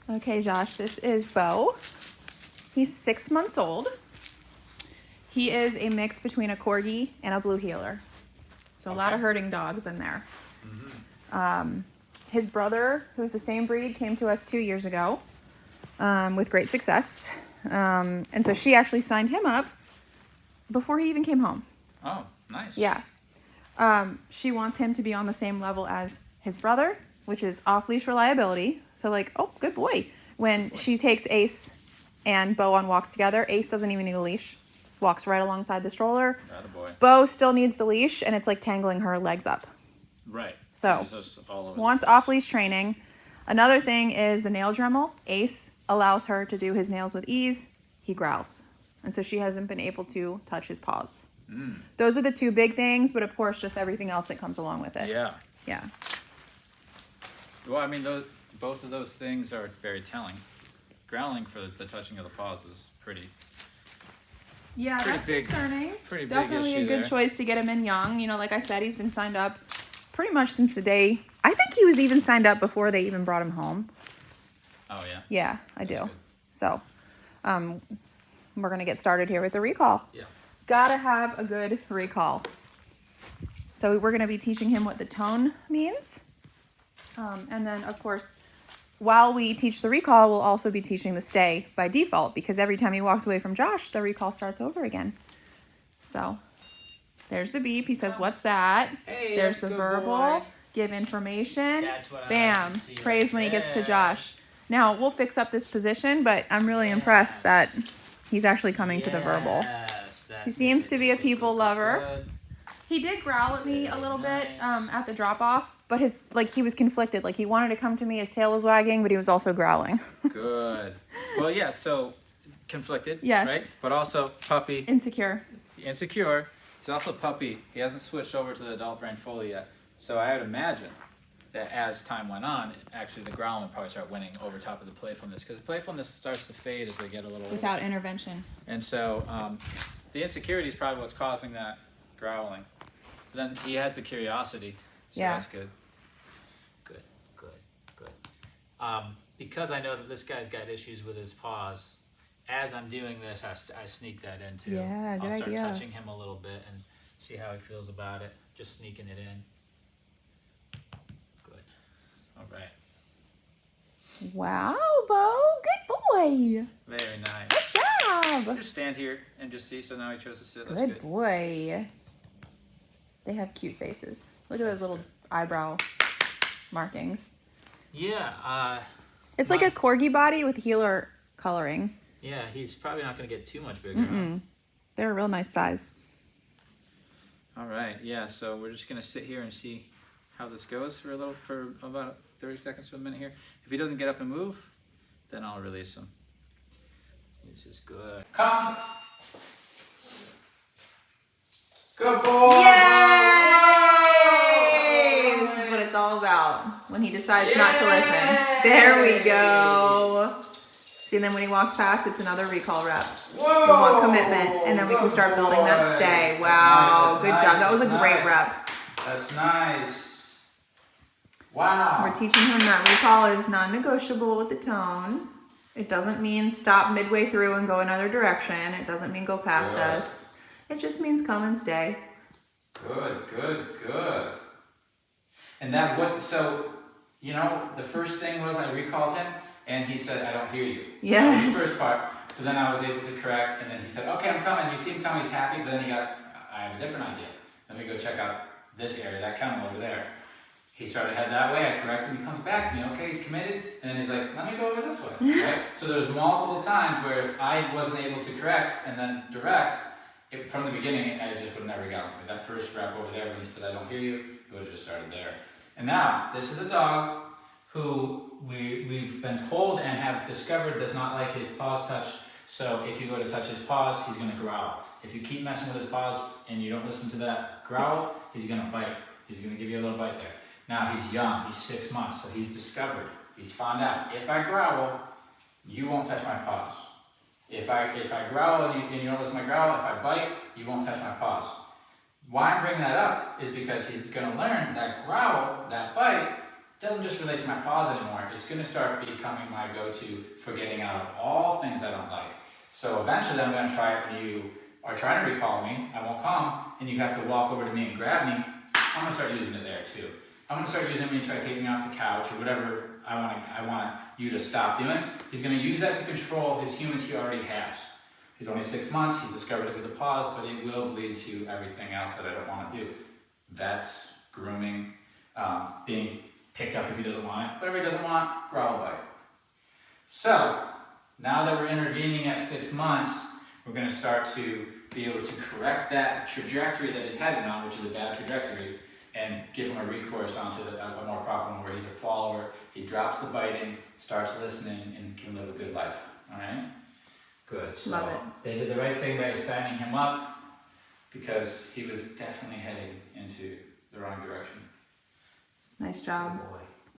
Okay, Josh, this is Beau. He's 6 months old. He is a mix between a Corgi and a blue heeler. So a lot of herding dogs in there. Mm-hmm. His brother, who's the same breed, came to us 2 years ago with great success. And so she actually signed him up before he even came home. Oh, nice. Yeah. She wants him to be on the same level as his brother, which is off-leash reliability. So like, oh, good boy. When she takes Ace and Beau on walks together, Ace doesn't even need a leash. Walks right alongside the stroller. Attaboy. Beau still needs the leash, and it's like tangling her legs up. Right. So, wants off-leash training. Another thing is the nail Dremel. Ace allows her to do his nails with ease. He growls. And so she hasn't been able to touch his paws. Mm. Those are the two big things, but of course, just everything else that comes along with it. Yeah. Yeah. Well, I mean, both of those things are very telling. Growling for the touching of the paws is pretty. Yeah, pretty that's big, concerning. Pretty Definitely big issue a good there. choice to get him in young. You know, like I said, he's been signed up pretty much since the day. I think he was even signed up before they even brought him home. Oh, yeah? Yeah, I That's do. good. So, we're going to get started here with the recall. Yeah. Gotta have a good recall. So we're going to be teaching him what the tone means. And then, of course, while we teach the recall, we'll also be teaching the stay by default, because every time he walks away from Josh, the recall starts over again. So there's the beep. He says, "What's that?" Hey, there's the good verbal. boy. Give information. That's what I Bam. like to see Praise right when he gets to there. Josh. Now, we'll fix up this position, but I'm really impressed that he's actually coming to the verbal. He seems to be a people lover. Good. He did growl at me a little bit Nice. at the drop-off, but he was conflicted. Like, he wanted to come to me, his tail was wagging, but he was also growling. Good. Well, yeah, so conflicted, Yes. right? But also puppy, Insecure. insecure. He's also puppy. He hasn't switched over to the adult brain fully yet. So I would imagine that as time went on, actually the growling would probably start winning over top of the playfulness, because playfulness starts to fade as they get a little older. Without intervention. And so the insecurity is probably what's causing that growling. Then he has the curiosity, so Yeah. that's good. Good. Because I know that this guy's got issues with his paws, as I'm doing this, I sneak that in too. Yeah, good I'll start idea. touching him a little bit and see how he feels about it, just sneaking it in. Good. All right. Wow, Beau. Good boy. Very nice. Good job. Just stand here and just see. So now he chose to sit. That's Good good. boy. They have cute faces. Look at those little eyebrow markings. Yeah. It's like a Corgi body with heeler coloring. Yeah, he's probably not going to get too much bigger. Huh? They're a real nice size. All right. Yeah. So we're just going to sit here and see how this goes for about 30 seconds to a minute here. If he doesn't get up and move, then I'll release him. This is good. Come. Good boy. Yay! This is what it's all about when he decides not to listen. There we go. See, and then when he walks past, it's another recall rep. Whoa. We want commitment, and then we can start building that stay. Wow, That's good nice, job. That was a that's great nice. rep. That's nice. Wow. We're teaching him that recall is non-negotiable with the tone. It doesn't mean stop midway through and go another direction. It doesn't mean go past Good. us. It just means come and stay. Good. And that would, so, you know, the first thing was I recalled him and he said, "I don't hear you." Yes. That was the first part. So then I was able to correct, and then he said, "Okay, I'm coming." You see him come, he's happy, but then I have a different idea. Let me go check out this area, that kennel over there. He started to head that way, I correct him, he comes back to me, okay, he's committed, and then he's like, "Let me go over this way," right? So there's multiple times where if I wasn't able to correct and then direct, from the beginning, I just would have never gotten to me. That first rep over there when he said, "I don't hear you," it would have just started there. And now, this is a dog who we've been told and have discovered does not like his paws touched. So if you go to touch his paws, he's going to growl. If you keep messing with his paws and you don't listen to that growl, he's going to bite. He's going to give you a little bite there. Now he's young, he's 6 months, so he's discovered, he's found out, if I growl, you won't touch my paws. If I growl and you don't listen to my growl, if I bite, you won't touch my paws. Why I'm bringing that up is because he's going to learn that growl, that bite, doesn't just relate to my paws anymore. It's going to start becoming my go-to for getting out of all things I don't like. So eventually I'm going to try it when you are trying to recall me. I won't come, and you have to walk over to me and grab me. I'm going to start using it there too. I'm going to start using it when you try to take me off the couch or whatever I want you to stop doing. He's going to use that to control his humans he already has. He's only 6 months. He's discovered it with the paws, but it will bleed to everything else that I don't want to do. Vets, grooming, being picked up if he doesn't want it. Whatever he doesn't want, growl bite. So, now that we're intervening at 6 months, we're going to start to be able to correct that trajectory that he's headed on, which is a bad trajectory, and give him a recourse onto a more proper one where he's a follower, he drops the biting, starts listening, and can live a good life. All right? Good. So Love it. they did the right thing by signing him up because he was definitely heading into the wrong direction. Nice job. Good boy.